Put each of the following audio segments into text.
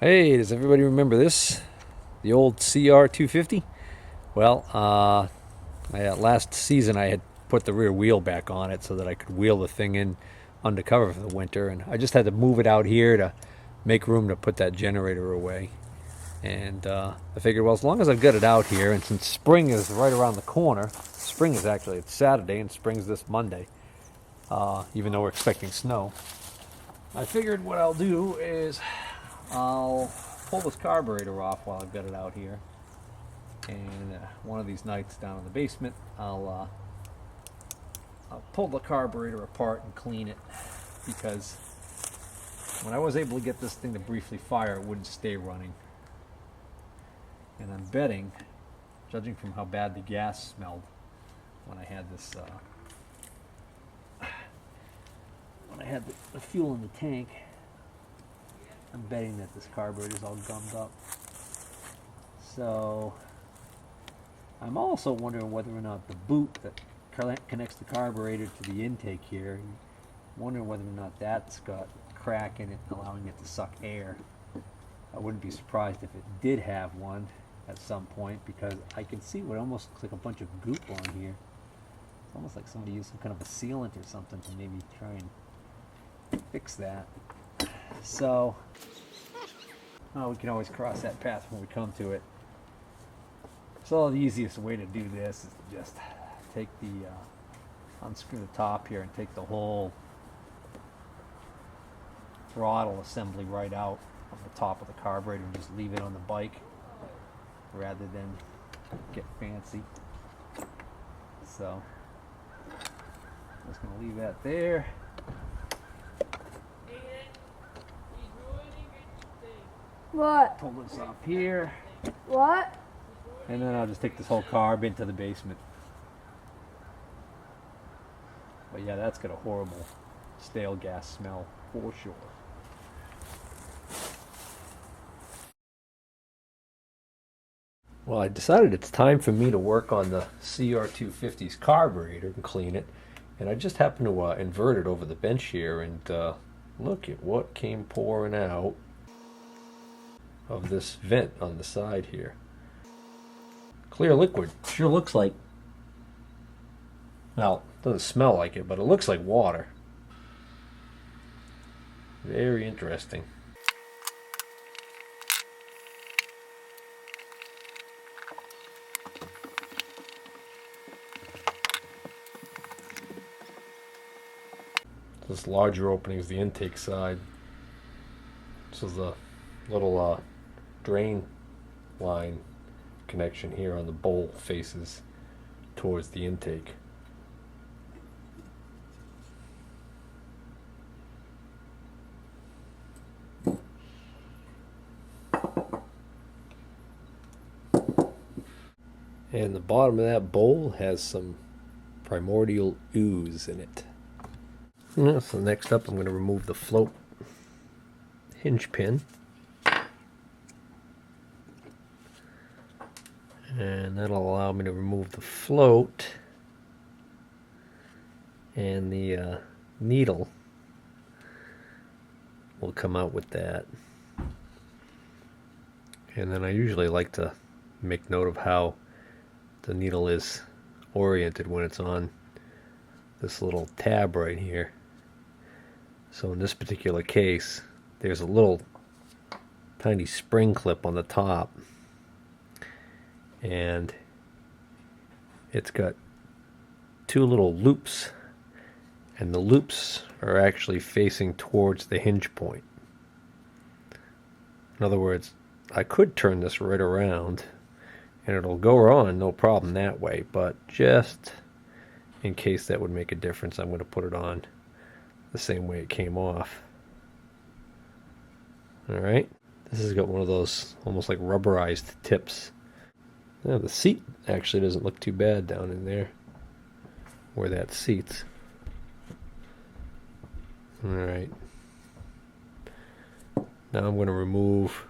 Hey, does everybody remember this? The old CR250? Well, last season I had put the rear wheel back on it so that I could wheel the thing in undercover for the winter, and I just had to move it out here to make room to put that generator away. And I figured, well, as long as I've got it out here, and since spring is right around the corner, spring is actually, it's Saturday, and spring's this Monday, even though we're expecting snow, I figured what I'll do is I'll pull this carburetor off while I've got it out here. And one of these nights down in the basement, I'll pull the carburetor apart and clean it, because when I was able to get this thing to briefly fire, it wouldn't stay running. And I'm betting, judging from how bad the gas smelled when I had this, when I had the fuel in the tank, I'm betting that this carburetor's all gummed up. So I'm also wondering whether or not the boot that connects the carburetor to the intake here, I'm wondering whether or not that's got a crack in it, allowing it to suck air. I wouldn't be surprised if it did have one at some point, because I can see what almost looks like a bunch of goop on here. It's almost like somebody used some kind of a sealant or something to maybe try and fix that. So, we can always cross that path when we come to it. So the easiest way to do this is to just take the, unscrew the top here and take the whole throttle assembly right out of the top of the carburetor and just leave it on the bike rather than get fancy. So I'm just going to leave that there. What? Pull this off here. What? And then I'll just take this whole carb into the basement. But yeah, that's got a horrible stale gas smell for sure. Well, I decided it's time for me to work on the CR250's carburetor and clean it. And I just happened to invert it over the bench here, and look at what came pouring out of this vent on the side here. Clear liquid. Sure looks like, well, doesn't smell like it, but it looks like water. Very interesting. This larger opening is the intake side. This is the little drain line connection here on the bowl faces towards the intake. And the bottom of that bowl has some primordial ooze in it. So next up, I'm going to remove the float hinge pin. And that'll allow me to remove the float, and the needle will come out with that. And then I usually like to make note of how the needle is oriented when it's on this little tab right here. So in this particular case, there's a little tiny spring clip on the top, and it's got two little loops, and the loops are actually facing towards the hinge point. In other words, I could turn this right around and it'll go on no problem that way, but just in case that would make a difference, I'm going to put it on the same way it came off. Alright, this has got one of those almost like rubberized tips. Yeah, the seat actually doesn't look too bad down in there where that seats. Alright, now I'm going to remove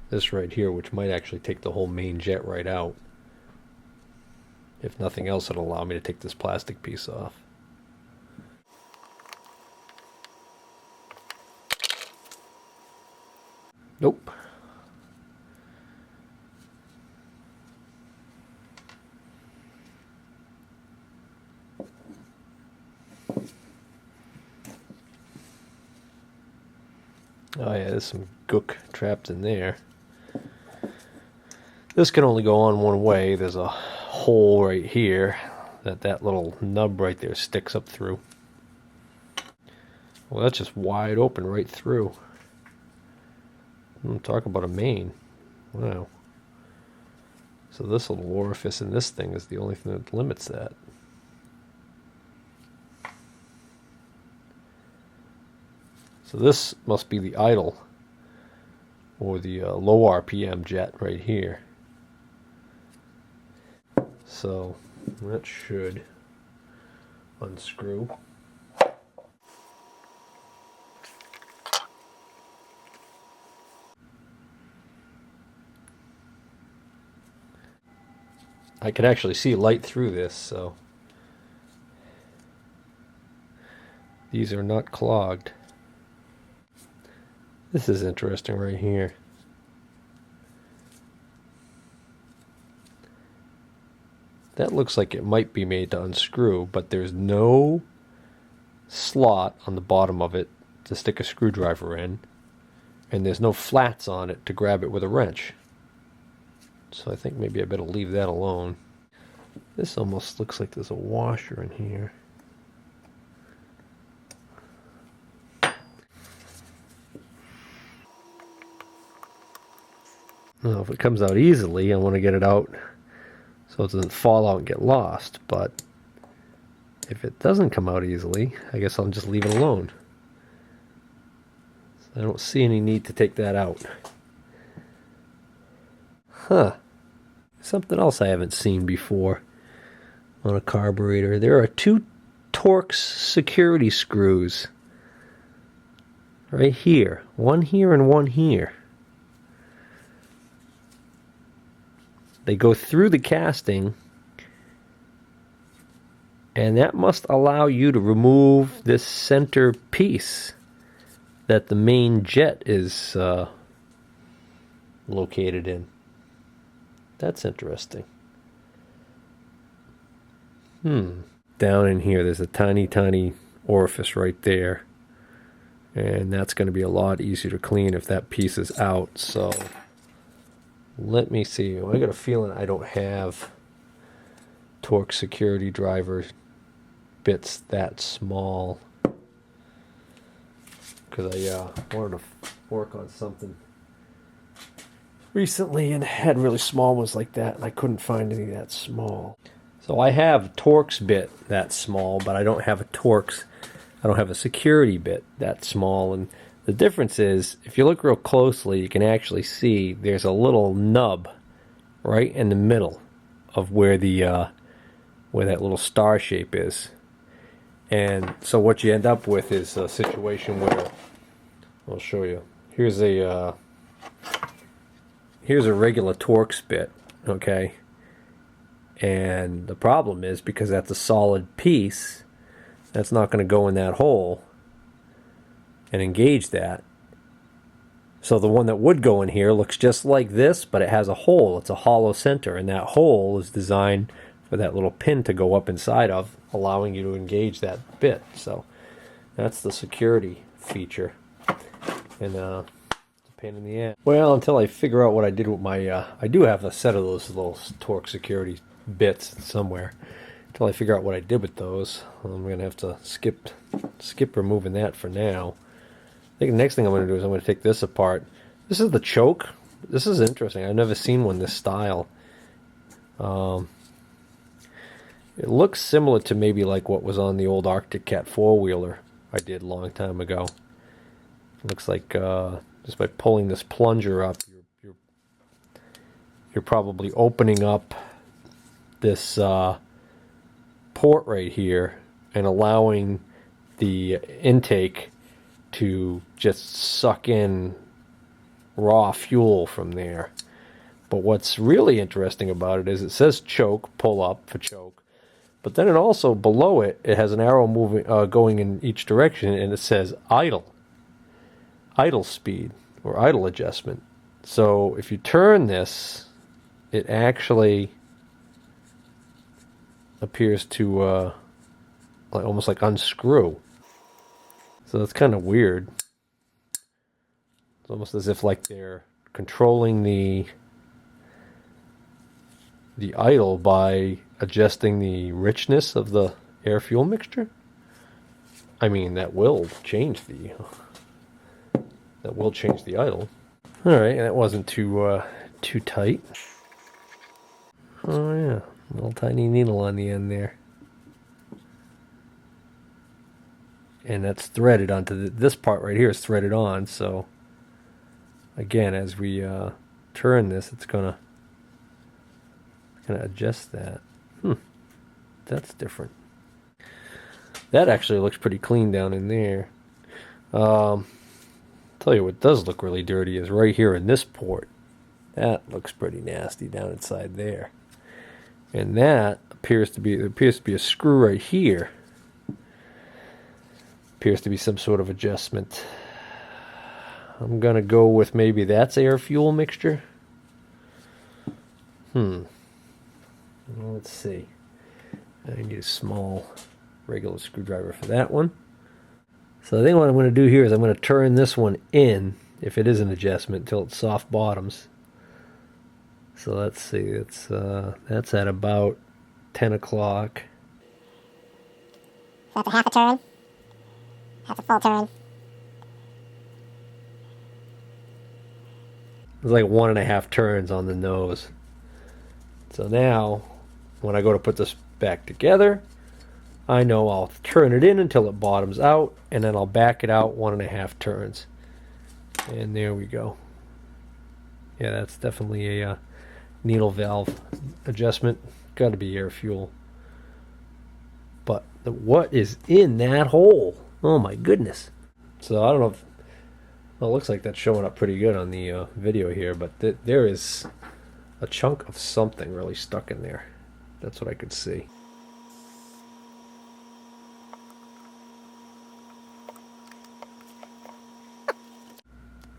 this right here, which might actually take the whole main jet right out. If nothing else, it'll allow me to take this plastic piece off. Nope. Oh yeah, there's some gook trapped in there. This can only go on one way. There's a hole right here that little nub right there sticks up through. Well, that's just wide open right through. Talk about a main. Wow. So this little orifice in this thing is the only thing that limits that. So this must be the idle, or the low RPM jet right here. So that should unscrew. I can actually see light through this, so these are not clogged. This is interesting right here. That looks like it might be made to unscrew, but there's no slot on the bottom of it to stick a screwdriver in, and there's no flats on it to grab it with a wrench. So I think maybe I better leave that alone. This almost looks like there's a washer in here. Now, if it comes out easily, I want to get it out so it doesn't fall out and get lost. But if it doesn't come out easily, I guess I'll just leave it alone. So I don't see any need to take that out. Huh. Something else I haven't seen before on a carburetor. There are two Torx security screws right here. One here and one here. They go through the casting, and that must allow you to remove this center piece that the main jet is located in. That's interesting. Down in here, there's a tiny, tiny orifice right there. And that's going to be a lot easier to clean if that piece is out. So let me see. I got a feeling I don't have Torx security driver bits that small, because I wanted to work on something recently and had really small ones like that, and I couldn't find any that small. So I have a Torx bit that small, but I don't have a security bit that small. And the difference is, if you look real closely, you can actually see there's a little nub right in the middle of where that little star shape is. And so what you end up with is a situation where, I'll show you. Here's a regular Torx bit, okay? And the problem is, because that's a solid piece, that's not going to go in that hole and engage that. So the one that would go in here looks just like this, but it has a hole. It's a hollow center, and that hole is designed for that little pin to go up inside of, allowing you to engage that bit. So that's the security feature. And it's a pain in the ass. Well, until I figure out what I did with my I do have a set of those little Torx security bits somewhere. Until I figure out what I did with those, I'm going to have to skip removing that for now. I think the next thing I'm going to do is I'm going to take this apart. This is the choke. This is interesting. I've never seen one this style. It looks similar to maybe like what was on the old Arctic Cat 4-wheeler I did a long time ago. It looks like just by pulling this plunger up, you're probably opening up this port right here and allowing the intake to just suck in raw fuel from there. But what's really interesting about it is it says choke, pull up for choke, but then it also, below it, it has an arrow moving, going in each direction, and it says idle speed. or idle adjustment. So if you turn this, it actually appears to like almost like unscrew. So it's kind of weird. It's almost as if like they're controlling the idle by adjusting the richness of the air fuel mixture. I mean, that will change the idle. All right, that wasn't too tight. Oh yeah, little tiny needle on the end there, and that's threaded onto this part right here is threaded on. So again, as we turn this, it's gonna adjust that. That's different. That actually looks pretty clean down in there. Tell you what does look really dirty is right here in this port. That looks pretty nasty down inside there. And that appears to be a screw right here. Appears to be some sort of adjustment. I'm gonna go with maybe that's air fuel mixture. Let's see. I need a small regular screwdriver for that one. So I think what I'm going to do here is I'm going to turn this one in, if it is an adjustment, until it's soft bottoms. So let's see, that's at about 10 o'clock. That's a half a turn. Half a full turn. It's like 1.5 turns on the nose. So now, when I go to put this back together, I know I'll turn it in until it bottoms out, and then I'll back it out 1.5 turns. And there we go. Yeah, that's definitely a needle valve adjustment. Got to be air fuel. But what is in that hole? Oh my goodness. So I don't know if... Well, it looks like that's showing up pretty good on the video here, but there is a chunk of something really stuck in there. That's what I could see.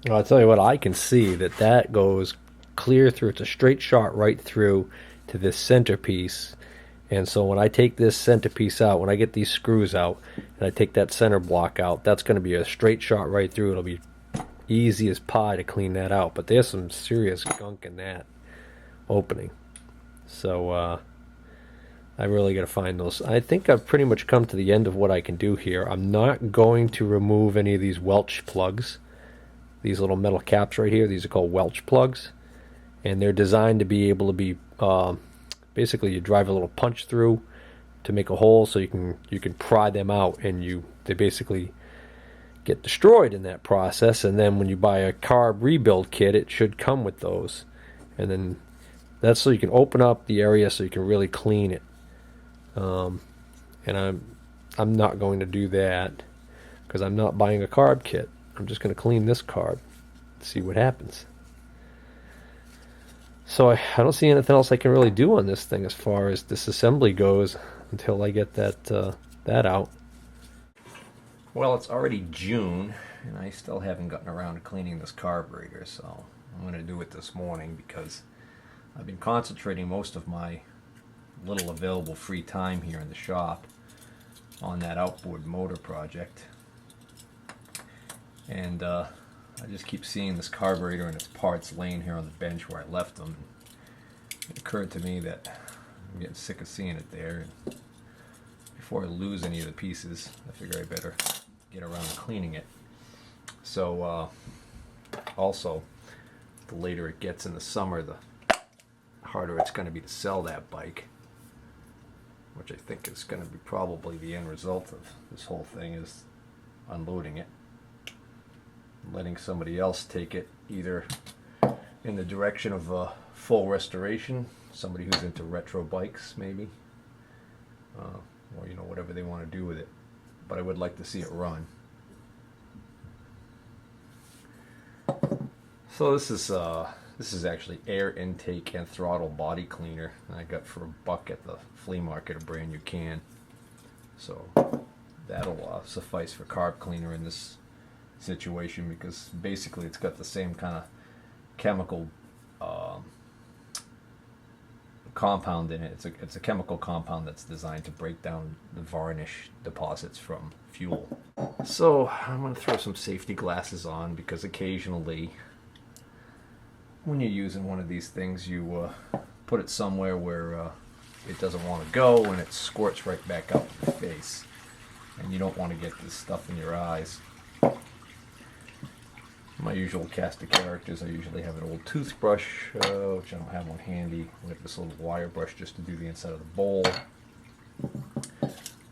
I'll tell you what, I can see that goes clear through. It's a straight shot right through to this centerpiece. And so when I take this centerpiece out, when I get these screws out, and I take that center block out, that's going to be a straight shot right through. It'll be easy as pie to clean that out. But there's some serious gunk in that opening. So I really got to find those. I think I've pretty much come to the end of what I can do here. I'm not going to remove any of these Welch plugs. These little metal caps right here, these are called Welch plugs. And they're designed to be able to be, basically you drive a little punch through to make a hole so you can pry them out, and they basically get destroyed in that process. And then when you buy a carb rebuild kit, it should come with those. And then that's so you can open up the area so you can really clean it. And I'm not going to do that because I'm not buying a carb kit. I'm just going to clean this carb and see what happens. So I don't see anything else I can really do on this thing as far as disassembly goes until I get that out. Well, it's already June, and I still haven't gotten around to cleaning this carburetor, so I'm going to do it this morning because I've been concentrating most of my little available free time here in the shop on that outboard motor project. And I just keep seeing this carburetor and its parts laying here on the bench where I left them. It occurred to me that I'm getting sick of seeing it there. And before I lose any of the pieces, I figure I better get around to cleaning it. So also, the later it gets in the summer, the harder it's going to be to sell that bike, which I think is going to be probably the end result of this whole thing, is unloading it, letting somebody else take it, either in the direction of a full restoration, somebody who's into retro bikes maybe, or whatever they want to do with it. But I would like to see it run. So this is actually air intake and throttle body cleaner I got for $1 at the flea market, a brand new can. So that'll suffice for carb cleaner in this situation, because basically it's got the same kind of chemical compound in it. It's a chemical compound that's designed to break down the varnish deposits from fuel. So I'm going to throw some safety glasses on, because occasionally when you're using one of these things, you put it somewhere where it doesn't want to go, and it squirts right back out in your face, and you don't want to get this stuff in your eyes. My usual cast of characters, I usually have an old toothbrush, which I don't have on handy. I have this little wire brush just to do the inside of the bowl.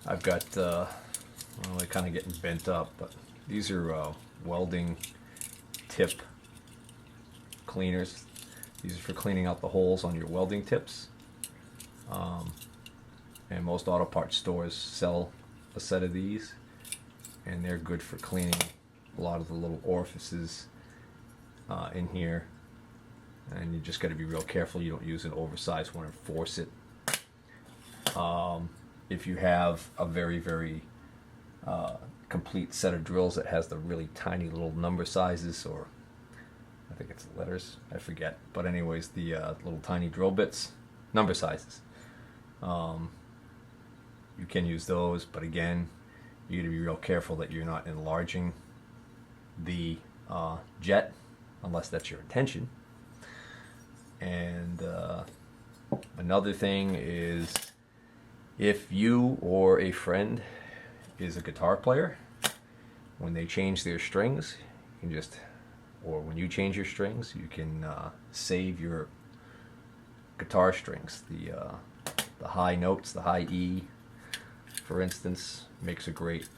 I've got, well, they're kind of getting bent up, but these are Welding Tip Cleaners. These are for cleaning out the holes on your welding tips. And most auto parts stores sell a set of these, and they're good for cleaning a lot of the little orifices in here. And you just got to be real careful you don't use an oversized one and force it. If you have a very, very complete set of drills that has the really tiny little number sizes, or I think it's letters, I forget, but anyways, the little tiny drill bits, number sizes, you can use those, but again, you got to be real careful that you're not enlarging the jet, unless that's your intention. And another thing is, if you or a friend is a guitar player, when they change their strings, you can just, or when you change your strings, you can save your guitar strings. The high notes, the high E, for instance, makes a great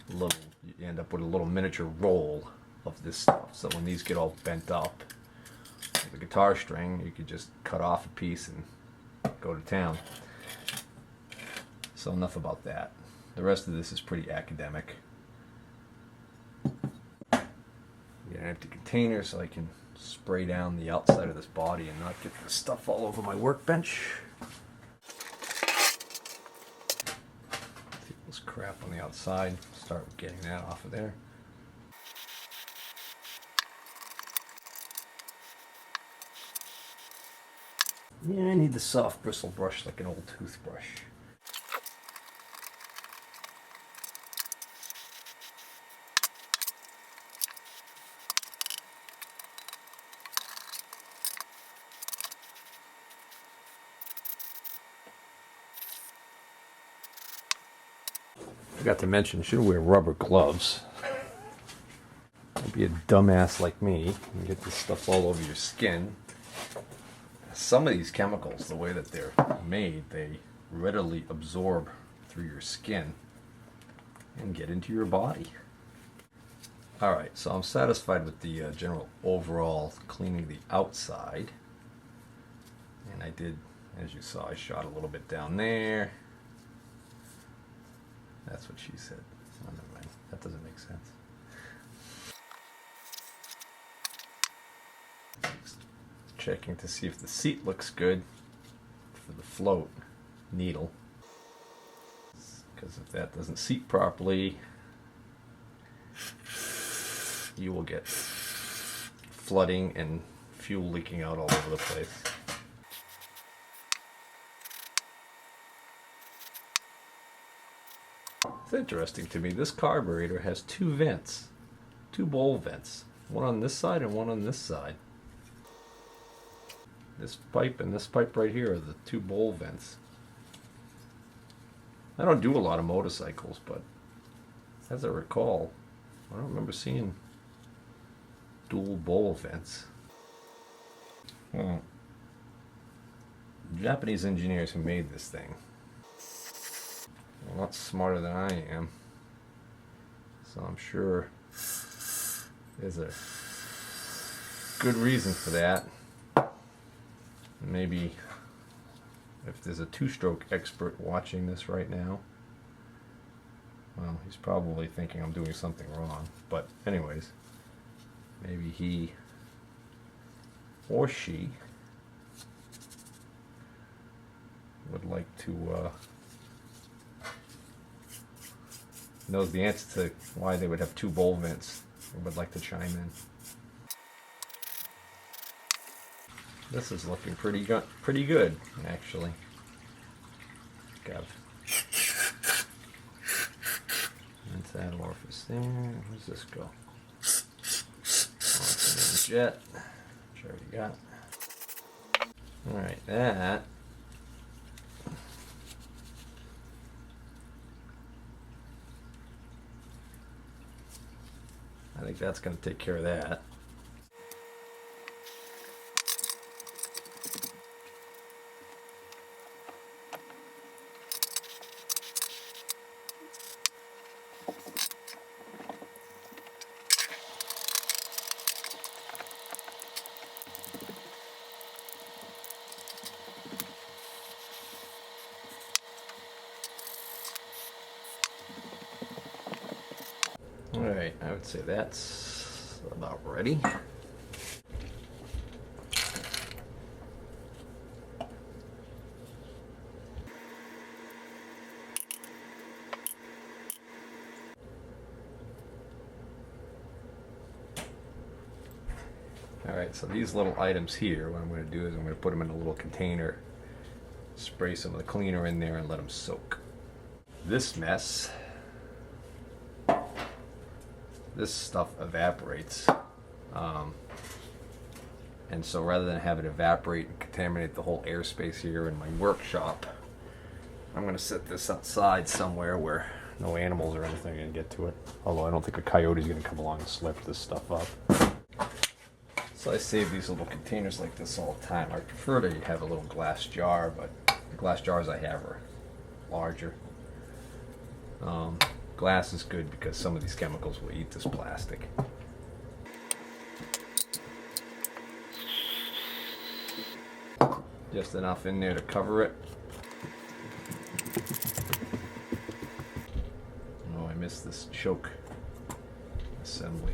little, you end up with a little miniature roll of this stuff. So when these get all bent up, the guitar string, you could just cut off a piece and go to town. So enough about that. The rest of this is pretty academic. Get an empty container so I can spray down the outside of this body and not get this stuff all over my workbench. This crap on the outside, start getting that off of there. Yeah, I need the soft bristle brush like an old toothbrush. Forgot to mention, you should wear rubber gloves. Don't be a dumbass like me and get this stuff all over your skin. Some of these chemicals, the way that they're made, they readily absorb through your skin and get into your body. Alright, so I'm satisfied with the general overall cleaning the outside. And I did, as you saw, I shot a little bit down there. That's what she said. Oh, never mind. That doesn't make sense. Just checking to see if the seat looks good for the float needle. Because if that doesn't seat properly, you will get flooding and fuel leaking out all over the place. It's interesting to me, this carburetor has two vents, two bowl vents, one on this side and one on this side. This pipe and this pipe right here are the two bowl vents. I don't do a lot of motorcycles, but as I recall, I don't remember seeing dual bowl vents. Japanese engineers who made this thing are a lot smarter than I am, so I'm sure there's a good reason for that. Maybe if there's a two-stroke expert watching this right now, well, he's probably thinking I'm doing something wrong, but anyways, maybe he or she would like to knows the answer to why they would have two bowl vents would like to chime in. This is looking pretty good, actually. Got that's that orifice there. Where's this go? Jet, which I already got. Alright, that. I think that's going to take care of that. Alright, I would say that's about ready. Alright, so these little items here, what I'm going to do is I'm going to put them in a little container, spray some of the cleaner in there and let them soak. This mess, this stuff evaporates, and so rather than have it evaporate and contaminate the whole airspace here in my workshop, I'm going to set this outside somewhere where no animals or anything are going to get to it. Although I don't think a coyote is going to come along and slip this stuff up. So I save these little containers like this all the time. I prefer to have a little glass jar, but the glass jars I have are larger. Glass is good because some of these chemicals will eat this plastic. Just enough in there to cover it. Oh, I missed this choke assembly.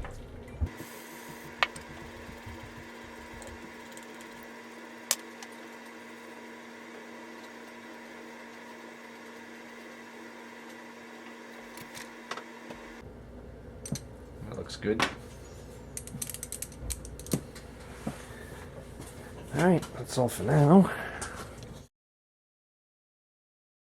Looks good. Alright, that's all for now.